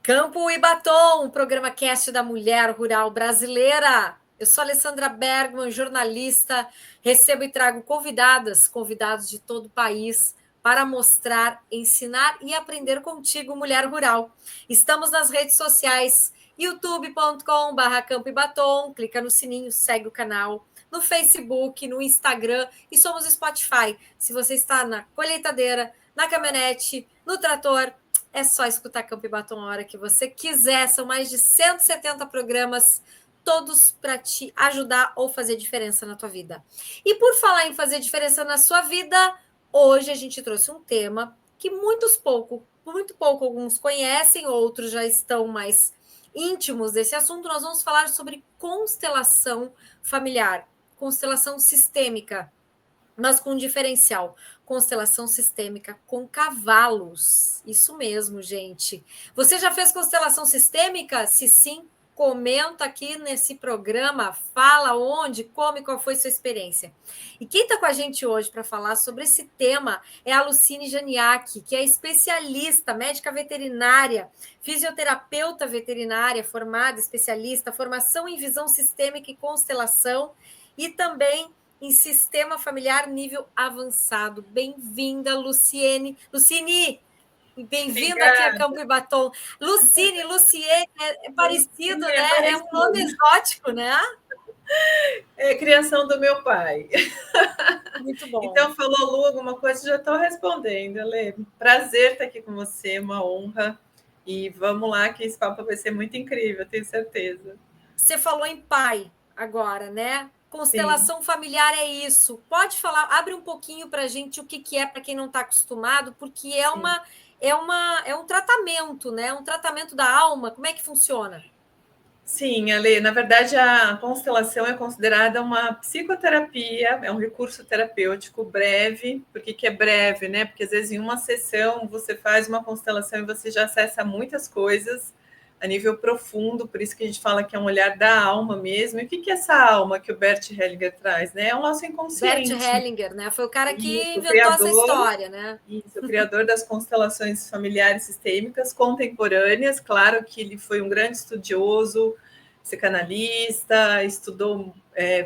Campo e Batom, programa cast da mulher rural brasileira. Eu sou Alessandra Bergman, jornalista, recebo e trago convidados de todo o país para mostrar, ensinar e aprender contigo, mulher rural. Estamos nas redes sociais, youtube.com/campo e batom, clica no sininho, segue o canal, no Facebook, no Instagram e somos o Spotify. Se você está na colheitadeira, na caminhonete, no trator, é só escutar Campo e Batom a hora que você quiser. São mais de 170 programas, todos para te ajudar ou fazer diferença na tua vida. E por falar em fazer diferença na sua vida, hoje a gente trouxe um tema que muito pouco alguns conhecem, outros já estão mais íntimos desse assunto. Nós vamos falar sobre constelação familiar, constelação sistêmica, mas com um diferencial. Constelação sistêmica com cavalos. Isso mesmo, gente. Você já fez constelação sistêmica? Se sim, comenta aqui nesse programa, fala onde, como e qual foi sua experiência. E quem está com a gente hoje para falar sobre esse tema é a Lucine Janiak, que é especialista, médica veterinária, fisioterapeuta veterinária, formada, especialista, formação em visão sistêmica e constelação, e também em sistema familiar nível avançado. Bem-vinda, Luciene. Lucine, bem-vinda aqui a Campo e Batom. Lucine, Luciene, é parecido, Sim, né? É um nome exótico, né? É criação do meu pai. Muito bom. Então, falou Lu alguma coisa, já estou respondendo, Lê. Prazer estar aqui com você, uma honra. E vamos lá, que esse papo vai ser muito incrível, tenho certeza. Você falou em pai agora, né? Sim, Constelação familiar é isso. Pode falar, abre um pouquinho para a gente o que é para quem não está acostumado, porque sim. é um tratamento, né? Um tratamento da alma. Como é que funciona? Sim, Ale, na verdade a constelação é considerada uma psicoterapia, é um recurso terapêutico breve. Por que é breve, né? Porque às vezes em uma sessão você faz uma constelação e você já acessa muitas coisas a nível profundo, por isso que a gente fala que é um olhar da alma mesmo. E o que é essa alma que o Bert Hellinger traz, né? É o nosso Bert inconsciente. Hellinger, né? Foi o cara que Isso, inventou essa história, né? o criador das constelações familiares sistêmicas contemporâneas. Claro que ele foi um grande estudioso, psicanalista, estudou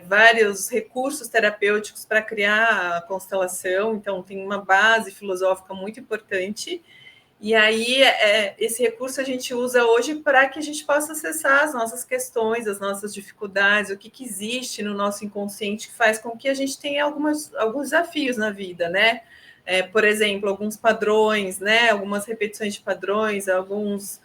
vários recursos terapêuticos para criar a constelação, então tem uma base filosófica muito importante. E aí, esse recurso a gente usa hoje para que a gente possa acessar as nossas questões, as nossas dificuldades, o que existe no nosso inconsciente que faz com que a gente tenha alguns desafios na vida, né? Por exemplo, alguns padrões, né? Algumas repetições de padrões, alguns.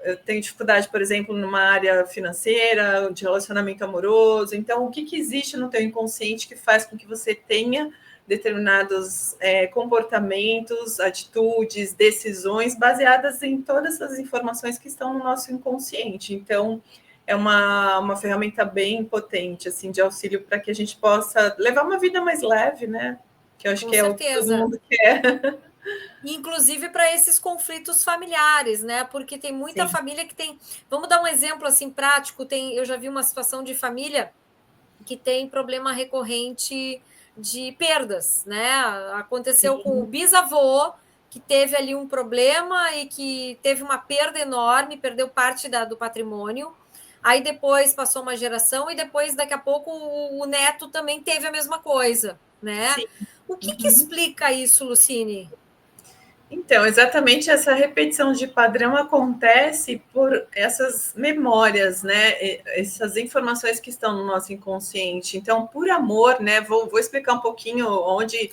Eu tenho dificuldade, por exemplo, numa área financeira, de relacionamento amoroso. Então, o que existe no teu inconsciente que faz com que você tenha determinados comportamentos, atitudes, decisões baseadas em todas as informações que estão no nosso inconsciente. Então, é uma ferramenta bem potente, assim, de auxílio para que a gente possa levar uma vida mais leve, né? Que eu acho Com que é o que todo certeza. mundo quer. Inclusive para esses conflitos familiares, né? Porque tem muita Sim. família que tem. Vamos dar um exemplo assim prático. Eu já vi uma situação de família que tem problema recorrente de perdas, né? Aconteceu com o Sim. bisavô, que teve ali um problema e que teve uma perda enorme, perdeu parte do patrimônio. Aí depois passou uma geração e depois, daqui a pouco, o neto também teve a mesma coisa, né? Sim. O que Uhum. explica isso, Lucine? Então, exatamente essa repetição de padrão acontece por essas memórias, né? Essas informações que estão no nosso inconsciente. Então, por amor, né? Vou explicar um pouquinho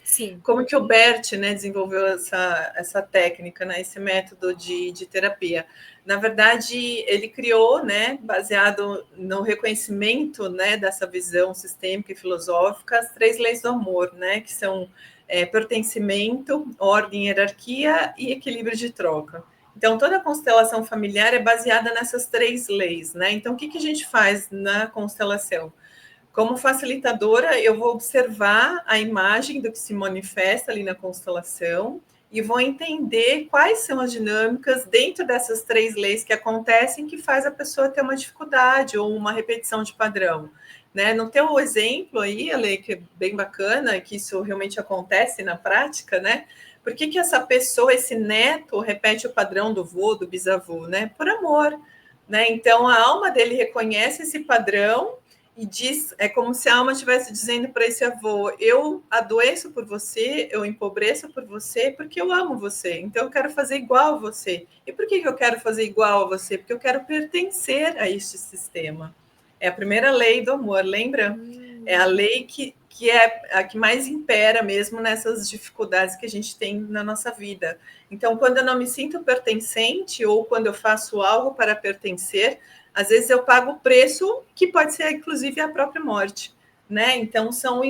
Sim. como que o Bert, né, desenvolveu essa técnica, né? Esse método de terapia. Na verdade, ele criou, né, baseado no reconhecimento, né, dessa visão sistêmica e filosófica, as 3 leis do amor, né? Que são pertencimento, ordem, hierarquia e equilíbrio de troca. Então, toda a constelação familiar é baseada nessas 3 leis, né? Então, o que a gente faz na constelação? Como facilitadora, eu vou observar a imagem do que se manifesta ali na constelação e vou entender quais são as dinâmicas dentro dessas 3 leis que acontecem que faz a pessoa ter uma dificuldade ou uma repetição de padrão. Né? No teu exemplo aí, Ale, que é bem bacana, que isso realmente acontece na prática, né? Por que essa pessoa, esse neto, repete o padrão do vô, do bisavô, né? Por amor, né? Então, a alma dele reconhece esse padrão e diz, é como se a alma estivesse dizendo para esse avô: eu adoeço por você, eu empobreço por você, porque eu amo você, então eu quero fazer igual a você. E por que eu quero fazer igual a você? Porque eu quero pertencer a este sistema. É a primeira lei do amor, lembra? É a lei que é a que mais impera mesmo nessas dificuldades que a gente tem na nossa vida. Então, quando eu não me sinto pertencente ou quando eu faço algo para pertencer, às vezes eu pago o preço que pode ser, inclusive, a própria morte, né? Então, são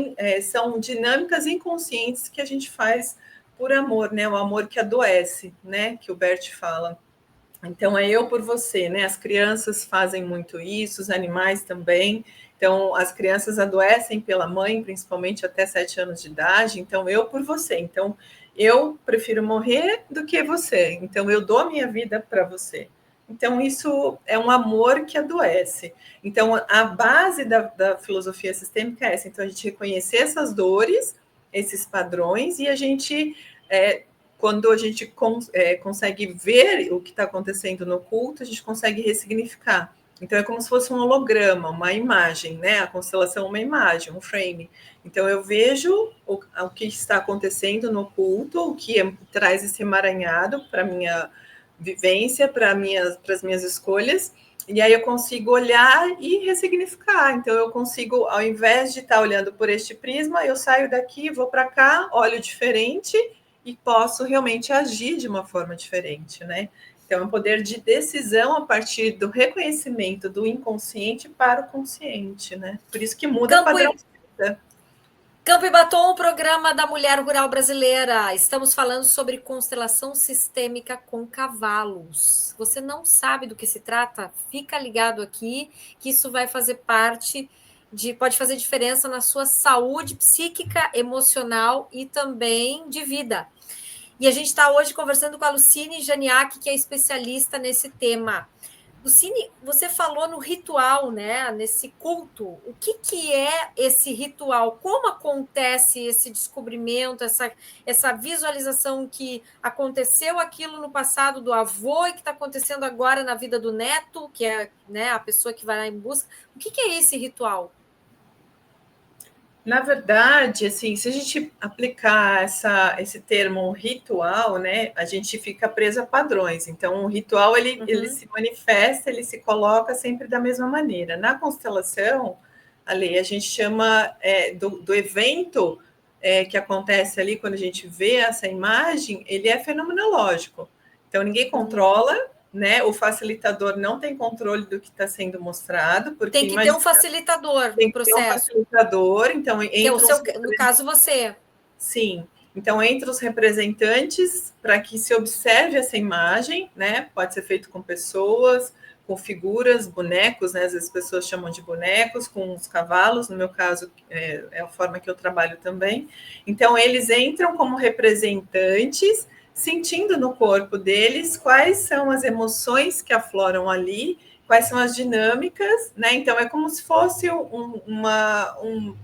dinâmicas inconscientes que a gente faz por amor, né? O amor que adoece, né? Que o Bert fala. Então, é eu por você, né? As crianças fazem muito isso, os animais também. Então, as crianças adoecem pela mãe, principalmente até 7 anos de idade. Então, eu por você. Então, eu prefiro morrer do que você. Então, eu dou a minha vida para você. Então, isso é um amor que adoece. Então, a base da filosofia sistêmica é essa. Então, a gente reconhecer essas dores, esses padrões, e a gente, quando a gente consegue ver o que está acontecendo no culto, a gente consegue ressignificar. Então, é como se fosse um holograma, uma imagem, né? A constelação é uma imagem, um frame. Então, eu vejo o que está acontecendo no culto, o que traz esse emaranhado para a minha vivência, para as minhas escolhas, e aí eu consigo olhar e ressignificar. Então, eu consigo, ao invés de estar olhando por este prisma, eu saio daqui, vou para cá, olho diferente e posso realmente agir de uma forma diferente, né? Então, é um poder de decisão a partir do reconhecimento do inconsciente para o consciente, né? Por isso que muda o padrão. Campo e Batom, programa da Mulher Rural Brasileira. Estamos falando sobre constelação sistêmica com cavalos. Você não sabe do que se trata? Fica ligado aqui, que isso vai fazer parte pode fazer diferença na sua saúde psíquica, emocional e também de vida. E a gente está hoje conversando com a Lucine Janiak, que é especialista nesse tema. Lucine, você falou no ritual, né? Nesse culto. O que é esse ritual? Como acontece esse descobrimento, essa visualização que aconteceu aquilo no passado do avô e que está acontecendo agora na vida do neto, que é, né, a pessoa que vai lá em busca? O que é esse ritual? Na verdade, assim, se a gente aplicar esse termo ritual, né, a gente fica preso a padrões. Então, o ritual, ele se manifesta, ele se coloca sempre da mesma maneira. Na constelação, ali, a gente chama do evento que acontece ali, quando a gente vê essa imagem, ele é fenomenológico. Então, ninguém controla, né? O facilitador não tem controle do que está sendo mostrado, porque tem que ter um facilitador no processo. Tem um facilitador, então que é o seu, no caso você. Sim. Então, entre os representantes, para que se observe essa imagem, né? Pode ser feito com pessoas, com figuras, bonecos, né? Às vezes as pessoas chamam de bonecos, com os cavalos, no meu caso, é a forma que eu trabalho também. Então, eles entram como representantes, sentindo no corpo deles quais são as emoções que afloram ali, quais são as dinâmicas, né? Então, é como se fosse um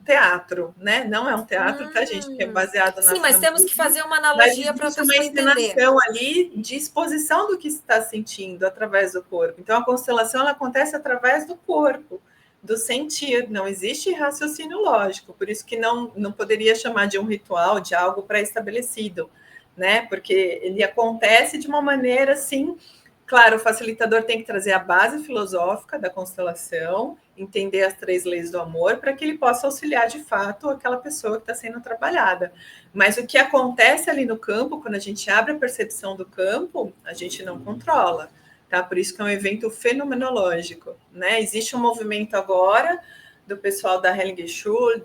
teatro, né? Não é um teatro, tá, gente? Que é baseado na... Sim, mas temos que fazer uma analogia para a pessoa entender. Mas existe uma encenação ali de exposição do que está sentindo através do corpo. Então, a constelação, ela acontece através do corpo, do sentir. Não existe raciocínio lógico. Por isso que não poderia chamar de um ritual, de algo pré-estabelecido, né? Porque ele acontece de uma maneira, assim... Claro, o facilitador tem que trazer a base filosófica da constelação, entender as 3 leis do amor, para que ele possa auxiliar de fato aquela pessoa que está sendo trabalhada. Mas o que acontece ali no campo, quando a gente abre a percepção do campo, a gente não controla, tá? Por isso que é um evento fenomenológico, né? Existe um movimento agora do pessoal da Hellinger Schule,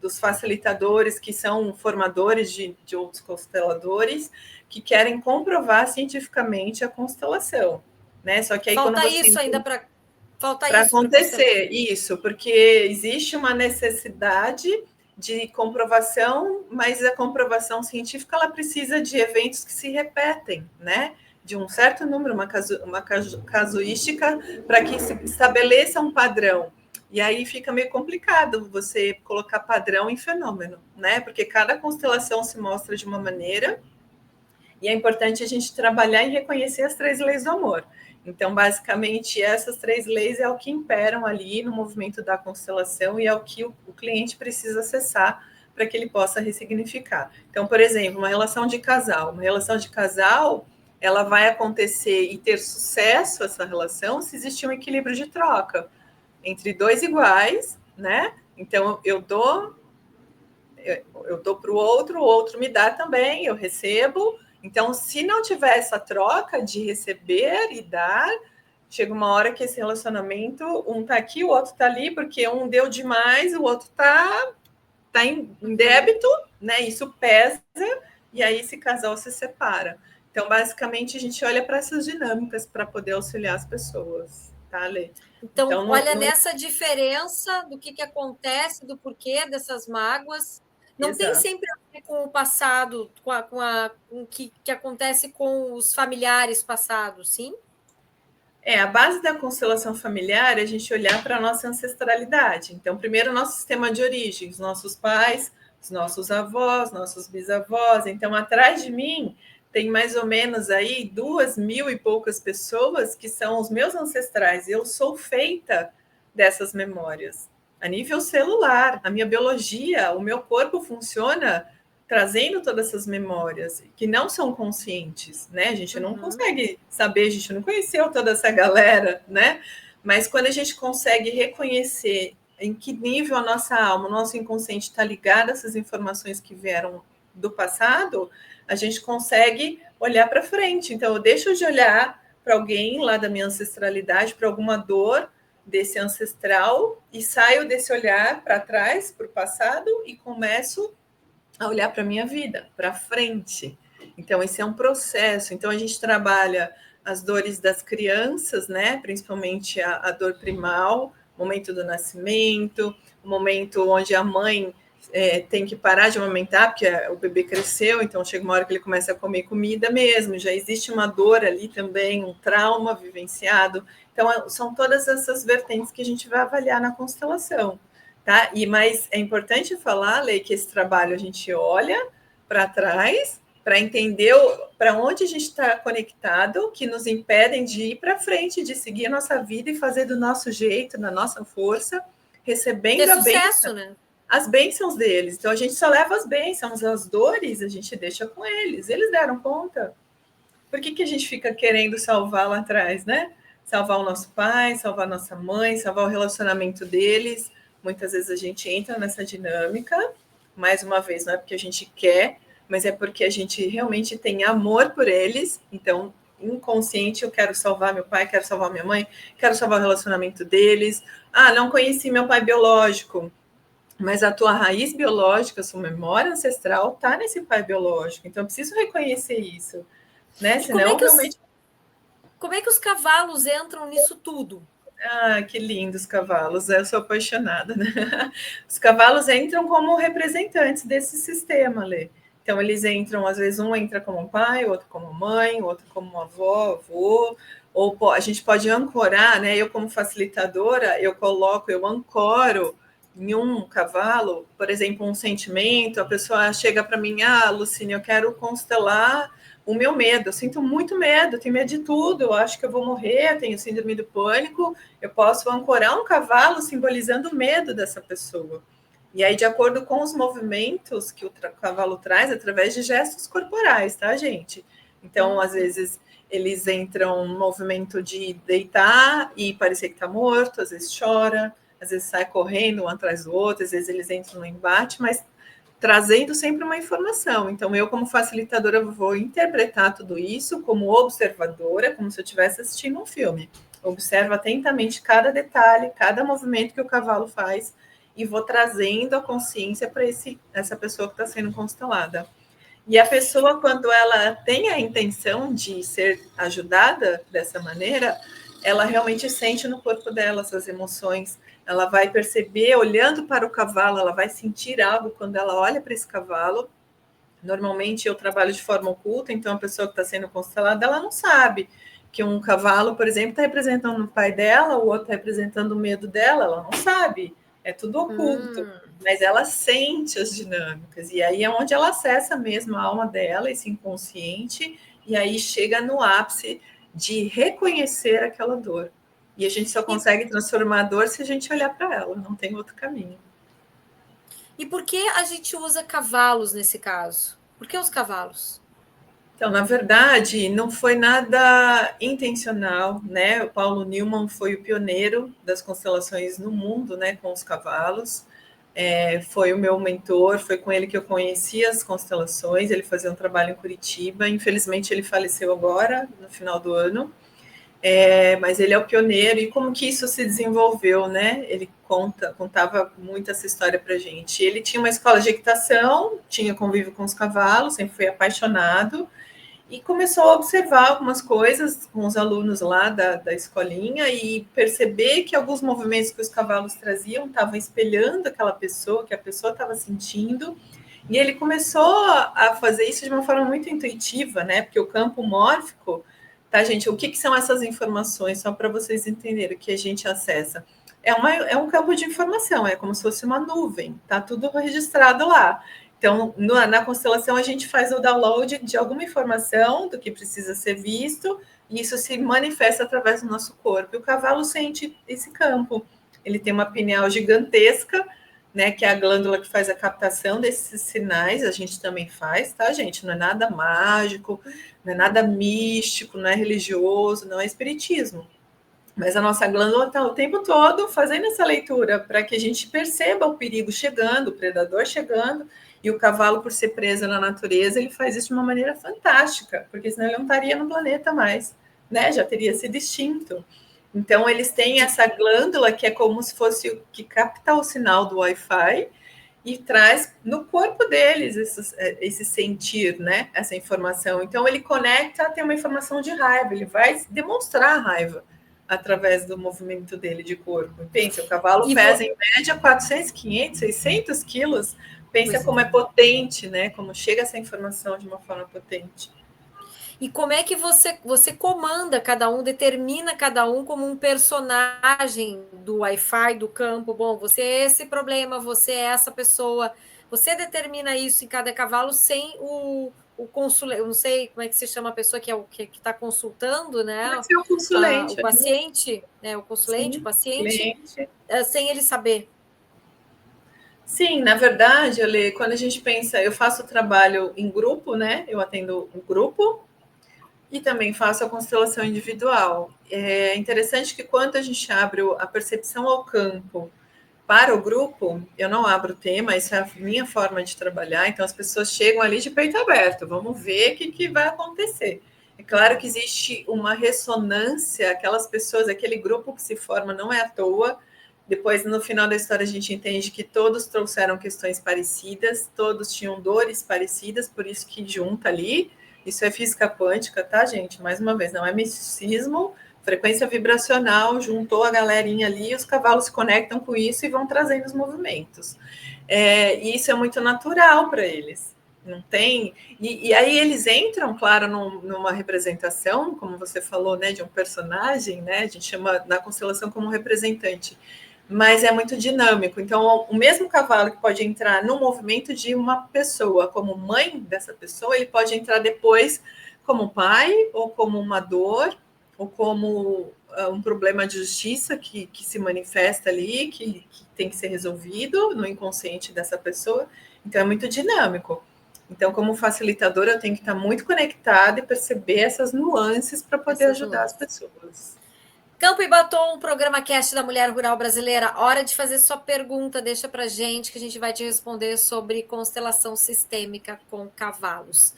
dos facilitadores que são formadores de outros consteladores, que querem comprovar cientificamente a constelação, né? Só que aí falta quando você isso ainda para acontecer isso, porque existe uma necessidade de comprovação, mas a comprovação científica ela precisa de eventos que se repetem, né? De um certo número, uma casuística, para que se estabeleça um padrão. E aí fica meio complicado você colocar padrão em fenômeno, né? Porque cada constelação se mostra de uma maneira, e é importante a gente trabalhar e reconhecer as 3 leis do amor. Então, basicamente, essas 3 leis é o que imperam ali no movimento da constelação e é o que o cliente precisa acessar para que ele possa ressignificar. Então, por exemplo, uma relação de casal. Uma relação de casal, ela vai acontecer e ter sucesso, essa relação, se existir um equilíbrio de troca entre 2 iguais, né? Então, eu dou para o outro me dá também, eu recebo. Então, se não tiver essa troca de receber e dar, chega uma hora que esse relacionamento, um tá aqui, o outro tá ali, porque um deu demais, o outro tá em débito, né? Isso pesa, e aí esse casal se separa. Então, basicamente, a gente olha para essas dinâmicas para poder auxiliar as pessoas, tá, Lê? Então, olha nessa diferença do que acontece, do porquê dessas mágoas. Não Exato. Tem sempre a ver com o passado, com o que acontece com os familiares passados, sim? A base da constelação familiar é a gente olhar para a nossa ancestralidade. Então, primeiro, o nosso sistema de origem, os nossos pais, os nossos avós, nossos bisavós. Então, atrás de mim, tem mais ou menos aí 2.000 e poucas pessoas que são os meus ancestrais. Eu sou feita dessas memórias. A nível celular, a minha biologia, o meu corpo funciona trazendo todas essas memórias que não são conscientes, né? A gente não consegue saber, a gente não conheceu toda essa galera, né? Mas quando a gente consegue reconhecer em que nível a nossa alma, o nosso inconsciente está ligado a essas informações que vieram do passado, a gente consegue olhar para frente. Então, eu deixo de olhar para alguém lá da minha ancestralidade, para alguma dor desse ancestral, e saio desse olhar para trás, para o passado, e começo a olhar para a minha vida, para frente. Então, esse é um processo. Então, a gente trabalha as dores das crianças, né? Principalmente a dor primal, o momento do nascimento, o momento onde a mãe tem que parar de amamentar, porque o bebê cresceu, então chega uma hora que ele começa a comer comida mesmo, já existe uma dor ali também, um trauma vivenciado. Então, são todas essas vertentes que a gente vai avaliar na constelação. Tá? Mas é importante falar, Lei, que esse trabalho a gente olha para trás para entender para onde a gente está conectado, que nos impedem de ir para frente, de seguir a nossa vida e fazer do nosso jeito, na nossa força, recebendo a bênção, né? As bênçãos deles. Então a gente só leva as bênçãos, as dores a gente deixa com eles. Eles deram conta. Por que a gente fica querendo salvar lá atrás, né? Salvar o nosso pai, salvar a nossa mãe, salvar o relacionamento deles. Muitas vezes a gente entra nessa dinâmica, mais uma vez, não é porque a gente quer, mas é porque a gente realmente tem amor por eles. Então, inconsciente, eu quero salvar meu pai, quero salvar minha mãe, quero salvar o relacionamento deles. Ah, não conheci meu pai biológico, mas a tua raiz biológica, sua memória ancestral está nesse pai biológico. Então, eu preciso reconhecer isso, né? Senão, realmente... Como é que os cavalos entram nisso tudo? Ah, que lindos cavalos, eu sou apaixonada, né? Os cavalos entram como representantes desse sistema, Lê. Então, eles entram, às vezes, um entra como pai, outro como mãe, outro como avó, avô, ou a gente pode ancorar, né? Eu, como facilitadora, eu ancoro em um cavalo, por exemplo, um sentimento, a pessoa chega para mim, Lucine, eu quero constelar o meu medo, eu sinto muito medo, tenho medo de tudo, eu acho que eu vou morrer, tenho síndrome do pânico, eu posso ancorar um cavalo simbolizando o medo dessa pessoa. E aí, de acordo com os movimentos que o cavalo traz, através de gestos corporais, tá, gente? Então, às vezes, eles entram no movimento de deitar e parecer que tá morto, às vezes chora, às vezes sai correndo um atrás do outro, às vezes eles entram no embate, mas trazendo sempre uma informação. Então, eu, como facilitadora, vou interpretar tudo isso como observadora, como se eu estivesse assistindo um filme. Observo atentamente cada detalhe, cada movimento que o cavalo faz e vou trazendo a consciência para essa pessoa que está sendo constelada. E a pessoa, quando ela tem a intenção de ser ajudada dessa maneira, ela realmente sente no corpo dela essas emoções, ela vai perceber, olhando para o cavalo, ela vai sentir algo quando ela olha para esse cavalo. Normalmente eu trabalho de forma oculta, então a pessoa que está sendo constelada, ela não sabe que um cavalo, por exemplo, está representando o pai dela, o outro está representando o medo dela, ela não sabe, é tudo oculto, mas ela sente as dinâmicas, e aí é onde ela acessa mesmo a alma dela, esse inconsciente, e aí chega no ápice de reconhecer aquela dor. E a gente só consegue transformar a dor se a gente olhar para ela, não tem outro caminho. E por que a gente usa cavalos nesse caso? Por que os cavalos? Então, na verdade, não foi nada intencional, né? O Paulo Newman foi o pioneiro das constelações no mundo, né, com os cavalos. Foi o meu mentor, foi com ele que eu conheci as constelações. Ele fazia um trabalho em Curitiba. Infelizmente, ele faleceu agora, no final do ano. Mas ele é o pioneiro, e como que isso se desenvolveu, né? Ele contava muito essa história para gente. Ele tinha uma escola de equitação, tinha convívio com os cavalos, sempre foi apaixonado, e começou a observar algumas coisas com os alunos lá da escolinha e perceber que alguns movimentos que os cavalos traziam estavam espelhando aquela pessoa, que a pessoa estava sentindo, e ele começou a fazer isso de uma forma muito intuitiva, né? Porque o campo mórfico, tá, gente? O que são essas informações? Só para vocês entenderem o que a gente acessa. É um campo de informação, é como se fosse uma nuvem, tá tudo registrado lá. Então, na constelação, a gente faz o download de alguma informação do que precisa ser visto, e isso se manifesta através do nosso corpo. E o cavalo sente esse campo. Ele tem uma pineal gigantesca, né, que é a glândula que faz a captação desses sinais, a gente também faz, tá, gente? Não é nada mágico, não é nada místico, não é religioso, não é espiritismo. Mas a nossa glândula está o tempo todo fazendo essa leitura para que a gente perceba o perigo chegando, o predador chegando, e o cavalo, por ser preso na natureza, ele faz isso de uma maneira fantástica, porque senão ele não estaria no planeta mais, né? Já teria sido extinto. Então, eles têm essa glândula que é como se fosse o que capta o sinal do Wi-Fi e traz no corpo deles esse sentir, né? Essa informação. Então, ele conecta, tem uma informação de raiva, ele vai demonstrar a raiva através do movimento dele de corpo. Pensa, o cavalo pesa em média 400, 500, 600 quilos. Pensa como é potente, né? Como chega essa informação de uma forma potente. E como é que você comanda cada um, determina cada um como um personagem do Wi-Fi, do campo? Bom, você é esse problema, você é essa pessoa. Você determina isso em cada cavalo sem o consulente, eu não sei como é que se chama a pessoa que é o que está consultando, né? Pode ser o consulente. O paciente, né? O consulente, o paciente, sem ele saber. Sim, na verdade, Ale, quando a gente pensa, eu faço trabalho em grupo, né? Eu atendo um grupo e também faço a constelação individual. É interessante que quando a gente abre a percepção ao campo para o grupo, eu não abro o tema, isso é a minha forma de trabalhar, então as pessoas chegam ali de peito aberto, vamos ver o que vai acontecer. É claro que existe uma ressonância, aquelas pessoas, aquele grupo que se forma não é à toa. Depois, no final da história, a gente entende que todos trouxeram questões parecidas, todos tinham dores parecidas, por isso que junta ali. Isso é física quântica, tá, gente? Mais uma vez, não é misticismo, frequência vibracional, juntou a galerinha ali, os cavalos se conectam com isso e vão trazendo os movimentos. E isso é muito natural para eles. Não tem. E aí eles entram, claro, numa representação, como você falou, né, de um personagem, né? A gente chama na constelação como representante. Mas é muito dinâmico. Então, o mesmo cavalo que pode entrar no movimento de uma pessoa, como mãe dessa pessoa, ele pode entrar depois como pai, ou como uma dor, ou como um problema de justiça que se manifesta ali, que tem que ser resolvido no inconsciente dessa pessoa. Então, é muito dinâmico. Então, como facilitadora, eu tenho que estar muito conectada e perceber essas nuances para poder ajudar as pessoas. Campo e Batom, programa cast da Mulher Rural Brasileira. Hora de fazer sua pergunta, deixa pra gente que a gente vai te responder sobre constelação sistêmica com cavalos.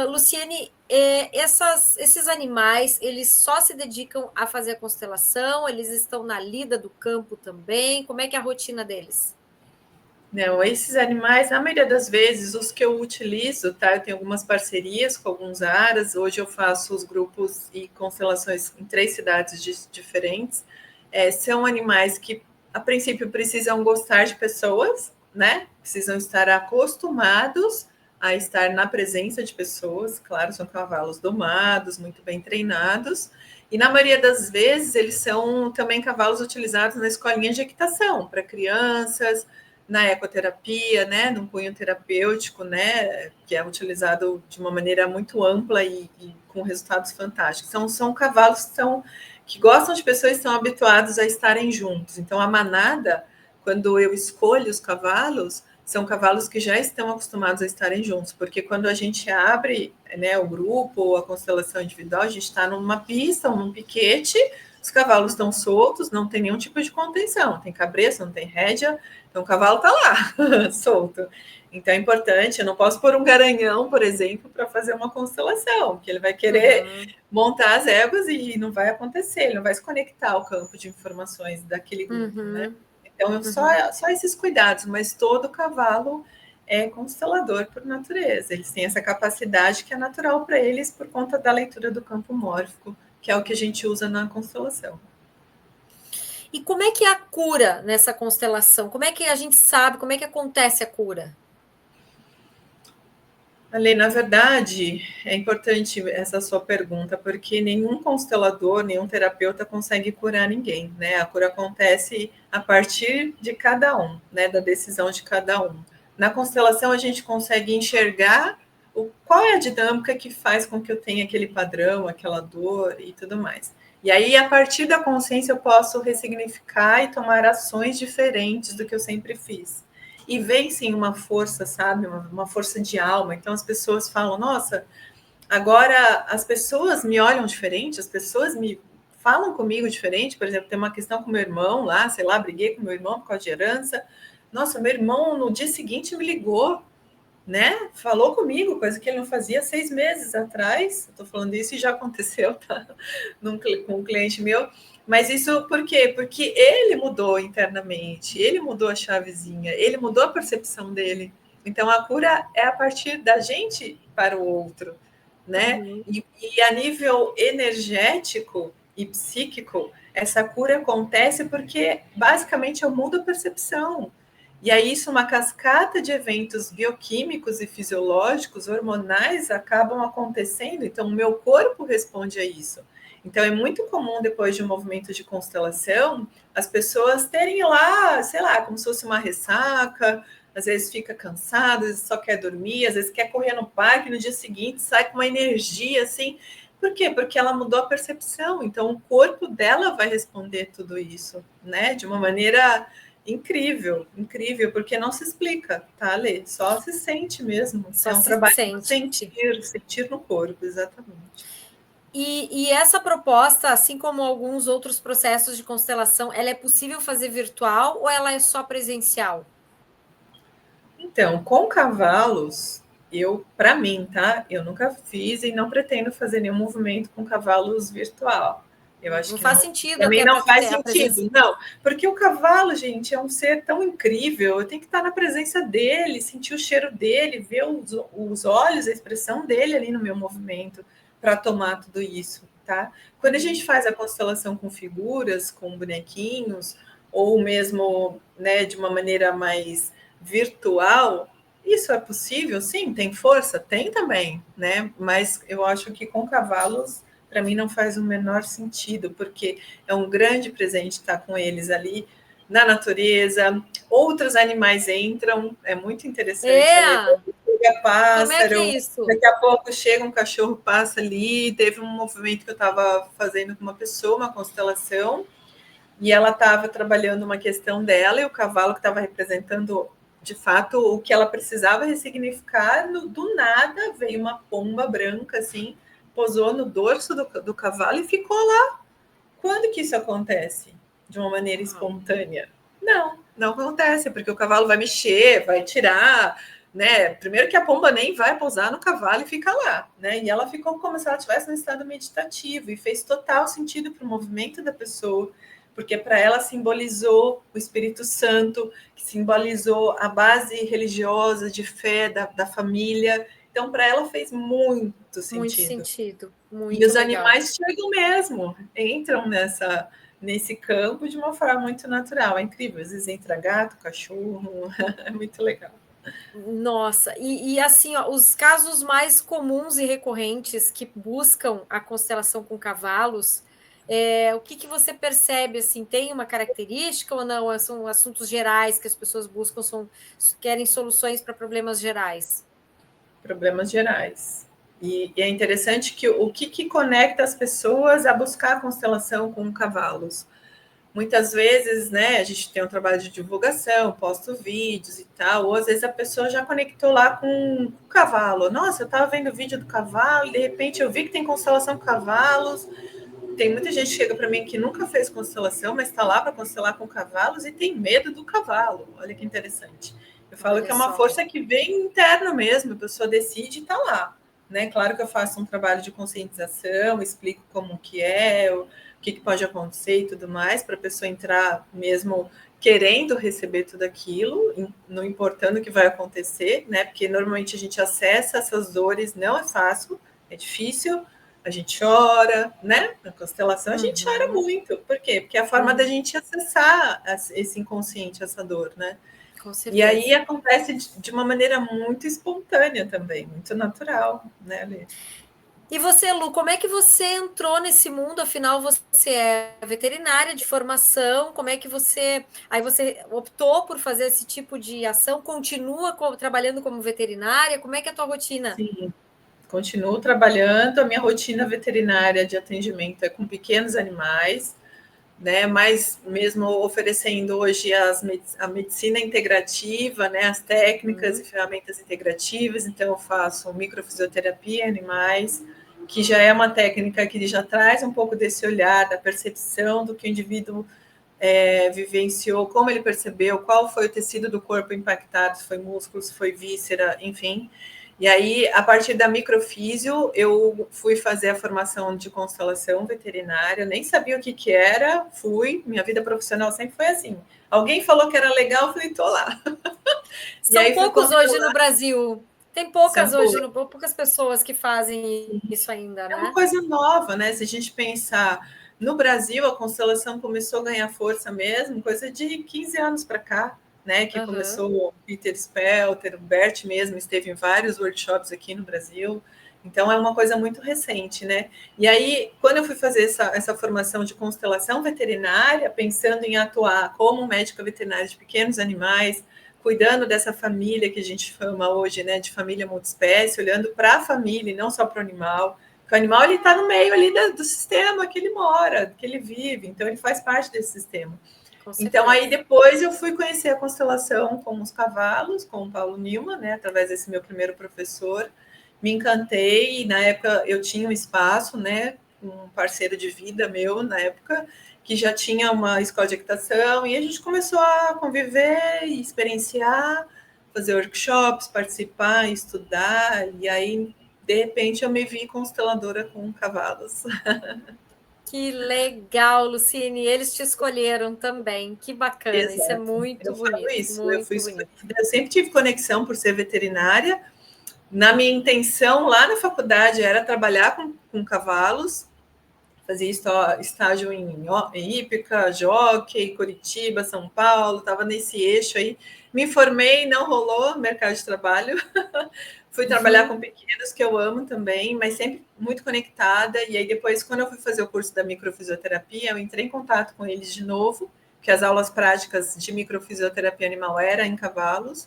Luciane, esses animais, eles só se dedicam a fazer a constelação? Eles estão na lida do campo também? Como é que é a rotina deles? Não, esses animais, na maioria das vezes, os que eu utilizo, tá? Eu tenho algumas parcerias com alguns aras. Hoje eu faço os grupos e constelações em 3 cidades diferentes. São animais que, a princípio, precisam gostar de pessoas, né? Precisam estar acostumados a estar na presença de pessoas. Claro, são cavalos domados, muito bem treinados, e na maioria das vezes eles são também cavalos utilizados na escolinha de equitação para crianças, na ecoterapia, né, num cunho terapêutico, né, que é utilizado de uma maneira muito ampla e com resultados fantásticos. São cavalos que gostam de pessoas que estão habituados a estarem juntos. Então, a manada, quando eu escolho os cavalos, são cavalos que já estão acostumados a estarem juntos, porque quando a gente abre, né, o grupo ou a constelação individual, a gente está numa pista ou num piquete, os cavalos estão soltos, não tem nenhum tipo de contenção, não tem cabresto, não tem rédea, então o cavalo está lá, solto. Então é importante, eu não posso pôr um garanhão, por exemplo, para fazer uma constelação, porque ele vai querer montar as éguas e não vai acontecer, ele não vai se conectar ao campo de informações daquele grupo, né? Então, só esses cuidados, mas todo cavalo é constelador por natureza. Eles têm essa capacidade que é natural para eles por conta da leitura do campo mórfico, que é o que a gente usa na constelação. E como é que é a cura nessa constelação? Como é que a gente sabe, como é que acontece a cura? Ale, na verdade, é importante essa sua pergunta, porque nenhum constelador, nenhum terapeuta consegue curar ninguém, né? A cura acontece a partir de cada um, né? Da decisão de cada um. Na constelação, a gente consegue enxergar qual é a dinâmica que faz com que eu tenha aquele padrão, aquela dor e tudo mais. E aí, a partir da consciência, eu posso ressignificar e tomar ações diferentes do que eu sempre fiz. E vem sim uma força, sabe? Uma força de alma. Então as pessoas falam: nossa, agora as pessoas me olham diferente, as pessoas me falam comigo diferente. Por exemplo, tem uma questão com meu irmão lá, sei lá, briguei com meu irmão por causa de herança. Nossa, meu irmão no dia seguinte me ligou, né? Falou comigo, coisa que ele não fazia 6 meses atrás. Estou falando isso e já aconteceu, tá? Com um cliente meu. Mas isso por quê? Porque ele mudou internamente, ele mudou a chavezinha, ele mudou a percepção dele. Então a cura é a partir da gente para o outro, né? E a nível energético e psíquico, essa cura acontece porque basicamente eu mudo a percepção. E aí, isso, uma cascata de eventos bioquímicos e fisiológicos, hormonais, acabam acontecendo. Então, o meu corpo responde a isso. Então, é muito comum, depois de um movimento de constelação, as pessoas terem lá, sei lá, como se fosse uma ressaca, às vezes fica cansado, às vezes só quer dormir, às vezes quer correr no parque, no dia seguinte sai com uma energia assim. Por quê? Porque ela mudou a percepção. Então, o corpo dela vai responder tudo isso, né? De uma maneira incrível, incrível, porque não se explica, tá, Lê? Só se sente mesmo. Só é um se trabalho sente. de sentir no corpo, exatamente. E essa proposta, assim como alguns outros processos de constelação, ela é possível fazer virtual ou ela é só presencial? Então, com cavalos, para mim, tá? Eu nunca fiz e não pretendo fazer nenhum movimento com cavalos virtual. Eu acho Não que faz não, sentido também até não faz a presença. sentido, não, porque o cavalo, gente, é um ser tão incrível. Eu tenho que estar na presença dele, sentir o cheiro dele, ver os olhos, a expressão dele ali no meu movimento para tomar tudo isso, tá? Quando a gente faz a constelação com figuras, com bonequinhos, ou mesmo, né, de uma maneira mais virtual, isso é possível? Sim, tem força? Tem também, né? Mas eu acho que com cavalos, para mim, não faz o menor sentido, porque é um grande presente estar com eles ali na natureza. Outros animais entram, é muito interessante. Chega Como é que é pássaro, isso? daqui a pouco chega um cachorro, passa ali. Teve um movimento que eu estava fazendo com uma pessoa, uma constelação, e ela estava trabalhando uma questão dela, e o cavalo que estava representando de fato o que ela precisava ressignificar, do nada veio uma pomba branca assim, posou no dorso do cavalo e ficou lá. Quando que isso acontece de uma maneira espontânea? Não acontece, porque o cavalo vai mexer, vai tirar, né? Primeiro que a pomba nem vai pousar no cavalo e fica lá, né? E ela ficou como se ela estivesse no estado meditativo, e fez total sentido para o movimento da pessoa, porque para ela simbolizou o Espírito Santo, que simbolizou a base religiosa de fé da família. Então, para ela fez muito sentido. Muito sentido, muito E os legal. animais chegam mesmo, entram nesse campo de uma forma muito natural. É incrível. Às vezes entra gato, cachorro, é muito legal. Nossa, e assim, ó, os casos mais comuns e recorrentes que buscam a constelação com cavalos, o que que você percebe, assim, tem uma característica ou não? São assuntos gerais que as pessoas buscam, querem soluções para problemas gerais? Problemas gerais. E é interessante que o que conecta as pessoas a buscar a constelação com cavalos. Muitas vezes, né, a gente tem um trabalho de divulgação, posto vídeos e tal, ou às vezes a pessoa já conectou lá com o cavalo. Nossa, eu estava vendo o vídeo do cavalo e de repente eu vi que tem constelação com cavalos. Tem muita gente que chega para mim que nunca fez constelação, mas está lá para constelar com cavalos e tem medo do cavalo. Olha que interessante. Eu falo Olha que é uma só. força que vem interna mesmo, a pessoa decide e está lá. Né? Claro que eu faço um trabalho de conscientização, explico como que é, o que pode acontecer e tudo mais, para a pessoa entrar mesmo querendo receber tudo aquilo, não importando o que vai acontecer, né? Porque normalmente a gente acessa essas dores, não é fácil, é difícil, a gente chora, né? Na constelação a gente chora muito. Por quê? Porque é a forma da gente acessar esse inconsciente, essa dor, né? Com E aí certeza. acontece de uma maneira muito espontânea também, muito natural, né, Lê? E você, Lu, como é que você entrou nesse mundo? Afinal, você é veterinária de formação. Como é que você. Aí você optou por fazer esse tipo de ação? Continua trabalhando como veterinária? Como é que é a tua rotina? Sim, continuo trabalhando. A minha rotina veterinária de atendimento é com pequenos animais, né? Mas mesmo oferecendo hoje a medicina integrativa, né? As técnicas e ferramentas integrativas. Então, eu faço microfisioterapia em animais, que já é uma técnica que já traz um pouco desse olhar, da percepção do que o indivíduo vivenciou, como ele percebeu, qual foi o tecido do corpo impactado, se foi músculo, se foi víscera, enfim. E aí, a partir da microfísio, eu fui fazer a formação de constelação veterinária, nem sabia o que era, minha vida profissional sempre foi assim. Alguém falou que era legal, eu falei, tô lá. E São aí fui poucos hoje no constelar. Brasil. Tem São poucas pessoas que fazem isso ainda, É uma né? coisa nova, né? Se a gente pensar no Brasil, a constelação começou a ganhar força mesmo, coisa de 15 anos para cá, né? Que Aham. começou o Peter Spelter, o Bert mesmo esteve em vários workshops aqui no Brasil. Então é uma coisa muito recente, né? E aí, quando eu fui fazer essa formação de constelação veterinária, pensando em atuar como médica veterinária de pequenos animais, cuidando dessa família que a gente chama hoje, né, de família multiespécie, olhando para a família e não só para o animal, porque o animal ele está no meio ali do sistema que ele mora, que ele vive, então ele faz parte desse sistema. Com Então aí certeza. depois eu fui conhecer a constelação com os cavalos, com o Paulo Nilman, né, através desse meu primeiro professor, me encantei e na época eu tinha um espaço, né, um parceiro de vida meu na época que já tinha uma escola de equitação e a gente começou a conviver e experienciar, fazer workshops, participar, estudar e aí de repente eu me vi consteladora com cavalos. Que legal, Lucine. Eles te escolheram também. Que bacana. Isso é Exato. muito Eu falo bonito, isso, eu fui muito bonito. escolhida, eu sempre tive conexão por ser veterinária. Na minha intenção lá na faculdade era trabalhar com cavalos, fazia estágio em Ípica, Jockey, Curitiba, São Paulo, estava nesse eixo aí. Me formei, não rolou mercado de trabalho. Fui trabalhar com pequenos, que eu amo também, mas sempre muito conectada. E aí, depois, quando eu fui fazer o curso da microfisioterapia, eu entrei em contato com eles de novo, que as aulas práticas de microfisioterapia animal eram em cavalos.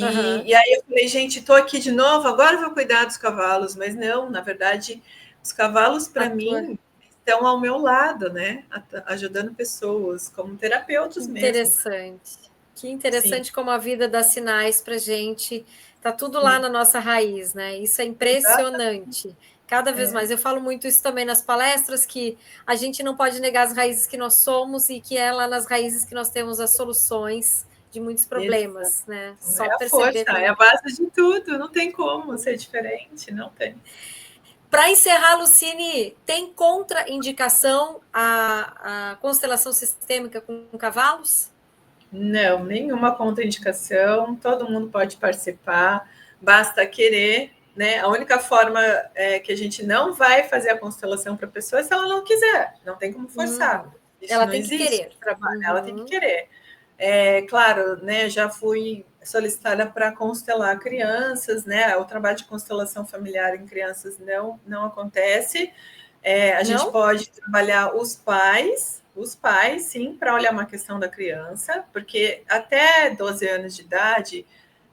Aham. E aí eu falei, gente, estou aqui de novo, agora eu vou cuidar dos cavalos. Mas não, na verdade, os cavalos, para Atua. mim, estão ao meu lado, né? Ajudando pessoas, como Que terapeutas mesmo. interessante. Que Sim, interessante como a vida dá sinais para gente. Tá tudo lá sim, na nossa raiz, né? Isso é exato. impressionante. Cada vez mais. Eu falo muito isso também nas palestras, que a gente não pode negar as raízes que nós somos e que é lá nas raízes que nós temos as soluções de muitos Exato. problemas, né? Só É a perceber força, é a como. base de tudo, não tem como ser diferente, não tem. Para encerrar, Lucine, tem contraindicação a constelação sistêmica com cavalos? Não, nenhuma contraindicação, todo mundo pode participar, basta querer, né? A única forma que a gente não vai fazer a constelação para a pessoa é se ela não quiser, não tem como forçar. Isso Ela não tem que existe querer. trabalho, ela tem que querer. Claro, né? Já fui solicitada para constelar crianças, né? O trabalho de constelação familiar em crianças não acontece. A gente pode trabalhar os pais, sim, para olhar uma questão da criança, porque até 12 anos de idade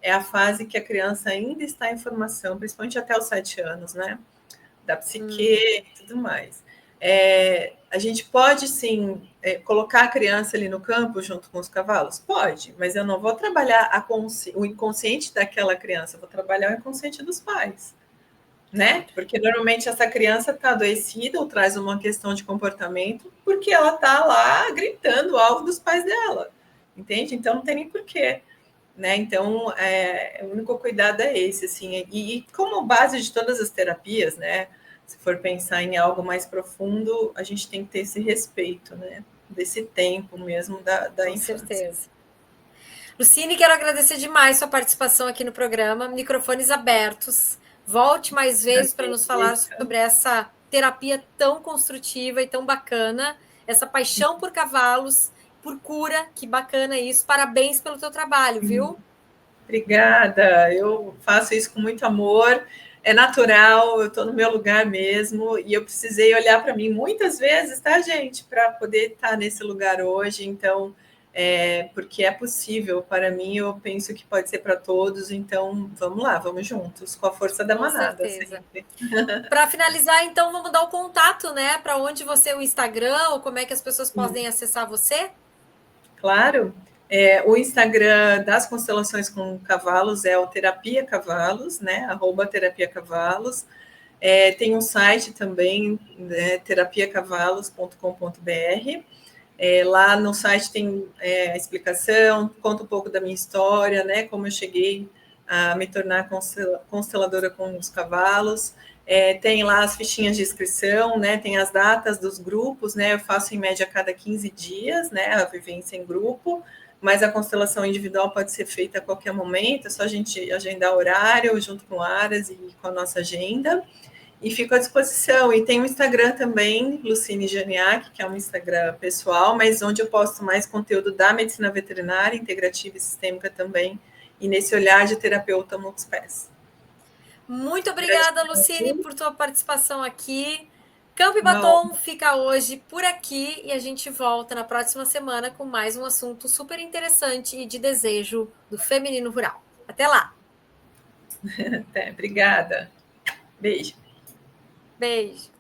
é a fase que a criança ainda está em formação, principalmente até os 7 anos, né? Da psique e tudo mais. A gente pode, sim, colocar a criança ali no campo junto com os cavalos? Pode, mas eu não vou trabalhar o inconsciente daquela criança, eu vou trabalhar o inconsciente dos pais, né? Porque normalmente essa criança está adoecida ou traz uma questão de comportamento porque ela está lá gritando algo dos pais dela, entende? Então não tem nem porquê. Né? Então, o único cuidado é esse, assim, e como base de todas as terapias, né? Se for pensar em algo mais profundo, a gente tem que ter esse respeito, né? Desse tempo mesmo da infância. Com certeza. Lucine, quero agradecer demais sua participação aqui no programa. Microfones abertos. Volte mais vezes para nos falar sobre essa terapia tão construtiva e tão bacana, essa paixão por cavalos, por cura, que bacana isso. Parabéns pelo teu trabalho, viu? Obrigada, eu faço isso com muito amor, é natural, eu estou no meu lugar mesmo, e eu precisei olhar para mim muitas vezes, tá, gente, para poder estar nesse lugar hoje, então, porque é possível, para mim, eu penso que pode ser para todos, então, vamos lá, vamos juntos, com a força da manada. Com certeza. Para finalizar, então, vamos dar o contato, né, para onde você, o Instagram, ou como é que as pessoas podem acessar você? Claro, o Instagram das constelações com cavalos é o Terapia Cavalos, né? @Terapia Cavalos. Tem um site também, né, terapiacavalos.com.br. Lá no site tem a explicação, conta um pouco da minha história, né? Como eu cheguei a me tornar consteladora com os cavalos. Tem lá as fichinhas de inscrição, né? Tem as datas dos grupos, né? Eu faço em média a cada 15 dias, né? A vivência em grupo, mas a constelação individual pode ser feita a qualquer momento, é só a gente agendar horário junto com o Aras e com a nossa agenda. E fico à disposição. E tem o Instagram também, Lucine Janiak, que é um Instagram pessoal, mas onde eu posto mais conteúdo da medicina veterinária, integrativa e sistêmica também, e nesse olhar de terapeuta multiespécie. Muito obrigada, Lucine, por tua participação aqui. Campo e Batom fica hoje por aqui e a gente volta na próxima semana com mais um assunto super interessante e de desejo do feminino rural. Até lá! Obrigada. Beijo. Beijo.